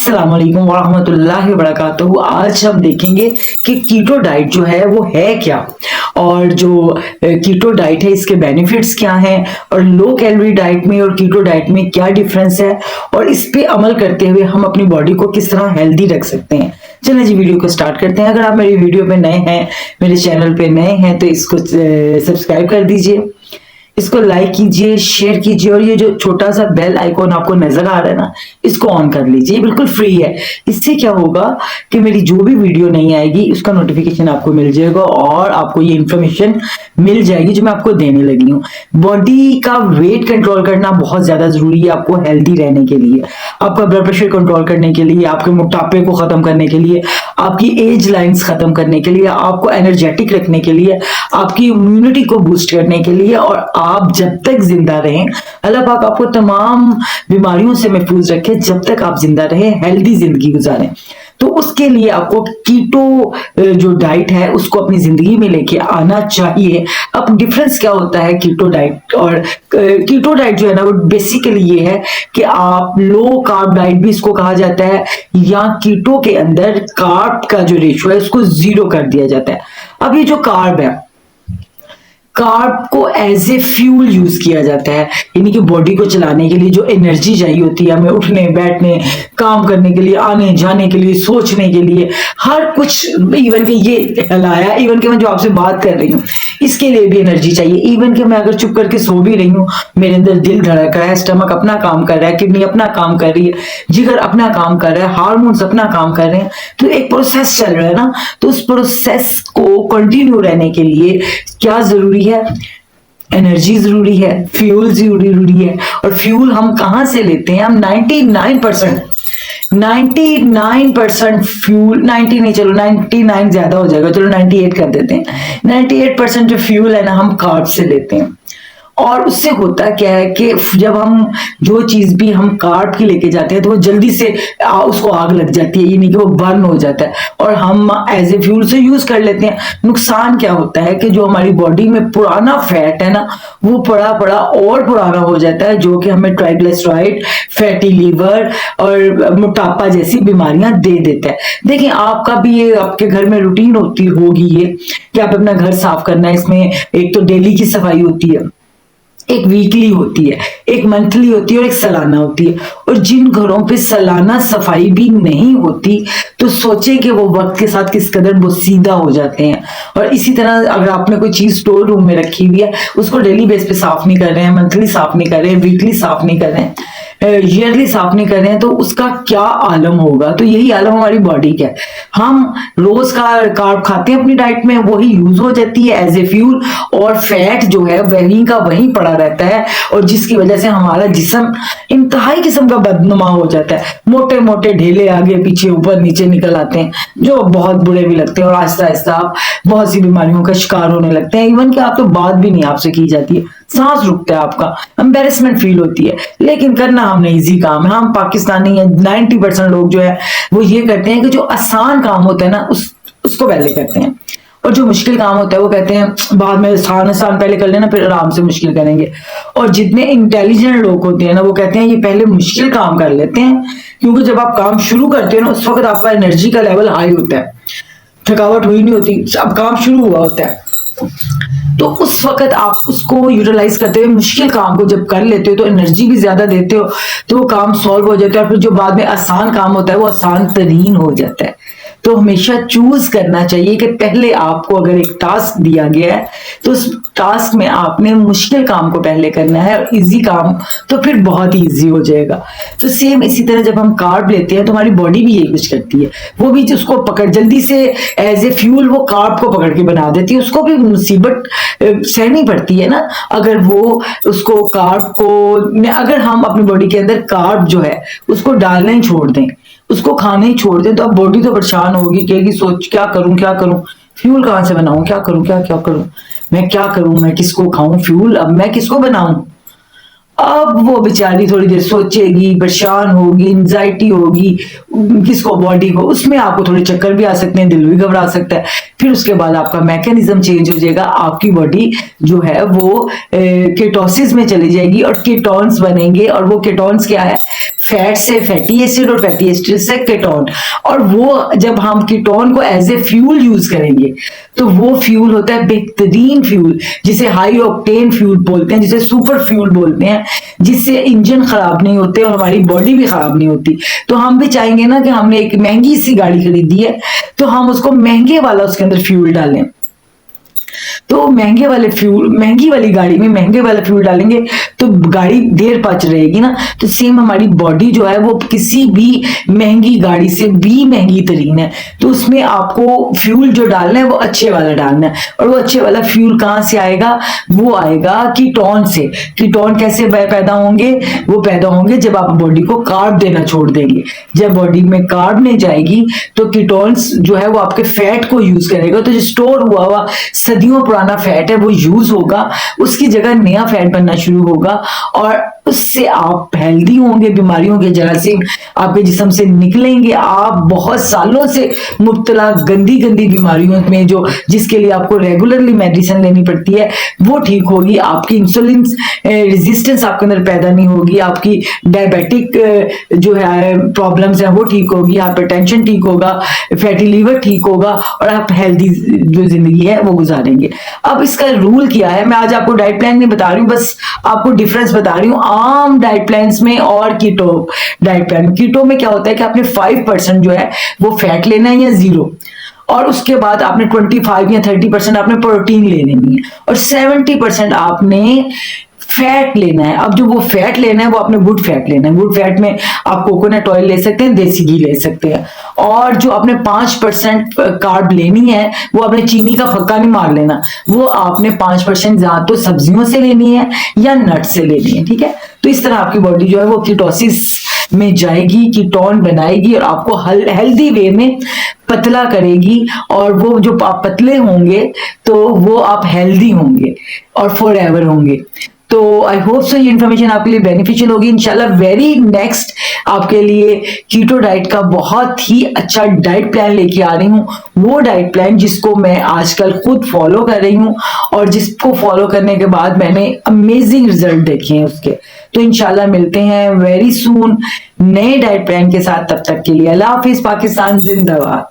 अस्सलाम वालेकुम वरहमतुल्लाहि वबरकातुहू। आज हम देखेंगे कि कीटो डाइट जो है वो है क्या, और जो कीटो डाइट है इसके बेनिफिट्स क्या हैं, और लो कैलोरी डाइट में और कीटो डाइट में क्या डिफरेंस है, और इस पे अमल करते हुए हम अपनी बॉडी को किस तरह हेल्दी रख सकते हैं। चलिए जी वीडियो को स्टार्ट करते हैं। अगर आप मेरी वीडियो पे नए हैं, मेरे चैनल पे नए हैं, तो इसको सब्सक्राइब कर दीजिए, इसको लाइक कीजिए, शेयर कीजिए, और ये जो छोटा सा बेल आइकॉन आपको नजर आ रहा है ना, इसको ऑन कर लीजिए, बिल्कुल फ्री है। इससे क्या होगा कि मेरी जो भी वीडियो नहीं आएगी उसका नोटिफिकेशन आपको मिल जाएगा और आपको ये इंफॉर्मेशन मिल जाएगी जो मैं आपको देने लगी हूँ। बॉडी का वेट कंट्रोल करना बहुत ज्यादा जरूरी है आपको हेल्दी रहने के लिए, आपका ब्लड प्रेशर कंट्रोल करने के लिए, आपके मोटापे को खत्म करने के लिए, आपकी एज लाइंस खत्म करने के लिए, आपको एनर्जेटिक रखने के लिए, आपकी इम्यूनिटी को बूस्ट करने के लिए, और आप जब तक जिंदा रहें, अल्लाह पाक आपको तमाम बीमारियों से महफूज रखे, जब तक आप जिंदा रहें, हेल्दी जिंदगी गुजारें। तो उसके लिए आपको कीटो जो डाइट है उसको अपनी जिंदगी में लेके आना चाहिए। अब डिफरेंस क्या होता है कीटो डाइट और कीटो डाइट जो है ना, वो बेसिकली ये है कि आप लो कार्ब डाइट भी इसको कहा जाता है, या कीटो के अंदर कार्ब का जो रेशो है उसको 0 कर दिया जाता है। अब ये जो कार्ब है, कार्ब को एज ए फ्यूल यूज किया जाता है, यानी कि बॉडी को चलाने के लिए जो एनर्जी चाहिए होती है हमें, उठने बैठने, काम करने के लिए, आने जाने के लिए, सोचने के लिए, हर कुछ, इवन के ये हिलाया, इवन के मैं जो आपसे बात कर रही हूँ इसके लिए भी एनर्जी चाहिए। इवन के मैं अगर चुप करके सो भी रही हूँ, मेरे अंदर दिल धड़क रहा है, स्टमक अपना काम कर रहा है, किडनी अपना काम कर रही है, जिगर अपना काम कर रहा है, हार्मोन्स अपना काम कर रहे हैं, तो एक प्रोसेस चल रहा है ना। तो उस प्रोसेस को कंटिन्यू रहने के लिए क्या जरूरी है? एनर्जी जरूरी है, फ्यूल जरूरी है। और फ्यूल हम कहां से लेते हैं? हम 99% फ्यूल, 90 नहीं, चलो 99 ज्यादा हो जाएगा, चलो 98 कर देते हैं। 98% जो फ्यूल है ना, हम कार्ब से लेते हैं। और उससे होता क्या है कि जब हम जो चीज भी हम कार्ब की लेके जाते हैं तो वो जल्दी से उसको आग लग जाती है, यानी कि वो बर्न हो जाता है, और हम एज ए फ्यूल से यूज कर लेते हैं। नुकसान क्या होता है कि जो हमारी बॉडी में पुराना फैट है ना, वो पड़ा और पुराना हो जाता है, जो कि हमें ट्राइग्लिसराइड, फैटी लीवर और मोटापा जैसी बीमारियां दे देता है। देखिए आपका भी ये आपके घर में रूटीन होगी ये कि आप अपना घर साफ करना है। इसमें एक तो डेली की सफाई होती है, एक वीकली होती है, एक मंथली होती है, और एक सालाना होती है। और जिन घरों पे सालाना सफाई भी नहीं होती, तो सोचे कि वो वक्त के साथ किस कदर वो सीधा हो जाते हैं। और इसी तरह अगर आपने कोई चीज स्टोर रूम में रखी हुई है, उसको डेली बेस पे साफ नहीं कर रहे हैं, मंथली साफ नहीं कर रहे हैं, वीकली साफ नहीं कर रहे हैं, ईयरली साफ नहीं कर रहे हैं, तो उसका क्या आलम होगा? तो यही आलम हमारी बॉडी का है। हम रोज का कार्ब खाते हैं अपनी डाइट में, वही यूज हो जाती है एज ए फ्यूल, और फैट जो है वहीं का वहीं पड़ा रहता है, और जिसकी वजह से हमारा जिस्म इंतहाई किस्म का बदनुमा हो जाता है। मोटे मोटे ढेले आगे पीछे ऊपर नीचे निकल आते हैं, जो बहुत बुरे भी लगते हैं, और आहिस्ता आहिस्ता आप बहुत सी बीमारियों का शिकार होने लगते हैं। इवन कि आप तो बात भी नहीं आपसे की जाती है, सांस रुकता है, आपका एम्बेरसमेंट फील होती है। लेकिन करना हमने इजी काम है, हम पाकिस्तानी है, 90% लोग जो है वो ये करते हैं कि जो आसान काम होता है ना उसको पहले करते हैं, और जो मुश्किल काम होता है वो कहते हैं बाद में आसान पहले कर लेना, फिर आराम से मुश्किल करेंगे। और जितने इंटेलिजेंट लोग होते हैं ना, वो कहते हैं ये पहले मुश्किल काम कर लेते हैं, क्योंकि जब आप काम शुरू करते हो ना, उस वक्त आपका एनर्जी का लेवल हाई होता है, थकावट हुई नहीं होती, अब काम शुरू हुआ होता है। तो उस वक्त आप उसको यूटिलाइज करते हुए मुश्किल काम को जब कर लेते हो, तो एनर्जी भी ज्यादा देते हो, तो वो काम सॉल्व हो जाता है, और फिर जो बाद में आसान काम होता है वो आसान तरीन हो जाता है। तो हमेशा चूज करना चाहिए कि पहले आपको अगर एक टास्क दिया गया है, तो उस टास्क में आपने मुश्किल काम को पहले करना है, और इजी काम तो फिर बहुत ही इजी हो जाएगा। तो सेम इसी तरह जब हम कार्ब लेते हैं तो हमारी बॉडी भी यही कुछ करती है, वो भी उसको पकड़ जल्दी से एज ए फ्यूल वो कार्ब को पकड़ के बना देती है। उसको भी मुसीबत सहनी पड़ती है ना, अगर वो उसको कार्ब को, अगर हम अपनी बॉडी के अंदर कार्ब जो है उसको डालना ही छोड़ दें, उसको खाने ही छोड़ दें, तो अब बॉडी तो परेशान होगी, कहेगी सोच क्या करूं, फ्यूल कहां से बनाऊं, क्या करूं, मैं क्या करूं, मैं किसको खाऊं फ्यूल, अब मैं किसको बनाऊं? अब वो बेचारी थोड़ी देर सोचेगी, परेशान होगी, एंजाइटी होगी, किसको, बॉडी को, उसमें आपको थोड़े चक्कर भी आ सकते हैं, दिल भी घबरा सकता है। फिर उसके बाद आपका मैकेनिज्म चेंज हो जाएगा, आपकी बॉडी जो है वो केटोसिस में चली जाएगी और कीटोन्स बनेंगे। और वो कीटोन्स क्या है, फैट से फैटी एसिड और फैटी एसिड से कीटोन। और वो जब हम कीटोन को एज ए फ्यूल यूज करेंगे तो वो फ्यूल होता है बेहतरीन फ्यूल, जिसे हाई ऑक्टेन फ्यूल बोलते हैं, जिसे सुपर फ्यूल बोलते हैं, जिससे इंजन खराब नहीं होते और हमारी बॉडी भी खराब नहीं होती। तो हम भी चाहेंगे ना कि हमने एक महंगी सी गाड़ी खरीदी है तो हम उसको महंगे वाला उसके अंदर फ्यूल डालें। तो महंगी वाली गाड़ी में महंगे वाला फ्यूल डालेंगे तो गाड़ी देर पच रहेगी ना। तो सेम हमारी बॉडी जो है वो किसी भी महंगी गाड़ी से भी महंगी तरीन है, तो उसमें आपको फ्यूल जो डालना है वो अच्छे वाला डालना है। और वो अच्छे वाला फ्यूल कहाँ से आएगा, वो आएगा कीटोन से। कीटोन कैसे पैदा होंगे, वो पैदा होंगे जब आप बॉडी को कार्ब देना छोड़ देंगे। जब बॉडी में कार्ब नहीं जाएगी तो कीटोन्स जो है वो आपके फैट को यूज करेगा। तो जो स्टोर हुआ सदियों पुराना फैट है वो यूज होगा, उसकी जगह नया फैट बनना शुरू होगा और उससे आप हेल्दी होंगे, बीमारियों के जरासीम आपके जिस्म से निकलेंगे। आप बहुत सालों से मुब्तला गंदी गंदी बीमारियों में जो जिसके लिए आपको रेगुलरली मेडिसिन लेनी पड़ती है वो ठीक होगी। आपकी इंसुलिन रेजिस्टेंस आपके अंदर पैदा नहीं होगी, आपकी डायबिटिक जो है प्रॉब्लम्स है वो ठीक होगी, हाइपरटेंशन ठीक होगा, फैटी लीवर ठीक होगा और आप हेल्दी जो जिंदगी है वो गुजारेंगे। अब इसका रूल क्या है, मैं आज आपको डाइट प्लान नहीं बता रही हूँ, बस आपको डिफरेंस बता रही हूँ आम डाइट प्लान्स में और कीटो डाइट प्लान। कीटो में क्या होता है कि आपने 5% जो है वो फैट लेना है या 0, और उसके बाद आपने 25 या 30% आपने प्रोटीन ले लेनी है और 70% आपने फैट लेना है। अब जो वो फैट लेना है वो आपने गुड फैट लेना है। गुड फैट में आप कोकोनट ऑयल ले सकते हैं, देसी घी ले सकते हैं। और जो आपने 5% कार्ब लेनी है वो आपने चीनी का फक्का नहीं मार लेना, वो आपने 5% या तो सब्जियों से लेनी है या नट से लेनी है, ठीक है। तो इस तरह आपकी बॉडी जो है वो कीटोसिस में जाएगी, कीटोन बनाएगी और आपको हेल्दी वे में पतला करेगी। और वो जो आप पतले होंगे तो वो आप हेल्दी होंगे और फॉर एवर होंगे। तो आई होप सो ये इन्फॉर्मेशन आपके लिए बेनिफिशियल होगी। इंशाल्लाह वेरी नेक्स्ट आपके लिए कीटो डाइट का बहुत ही अच्छा डाइट प्लान लेके आ रही हूँ। वो डाइट प्लान जिसको मैं आजकल खुद फॉलो कर रही हूँ और जिसको फॉलो करने के बाद मैंने अमेजिंग रिजल्ट देखे हैं उसके। तो इंशाल्लाह मिलते हैं वेरी सून नए डाइट प्लान के साथ। तब तक के लिए अल्लाह हाफिज, पाकिस्तान जिंदाबाद।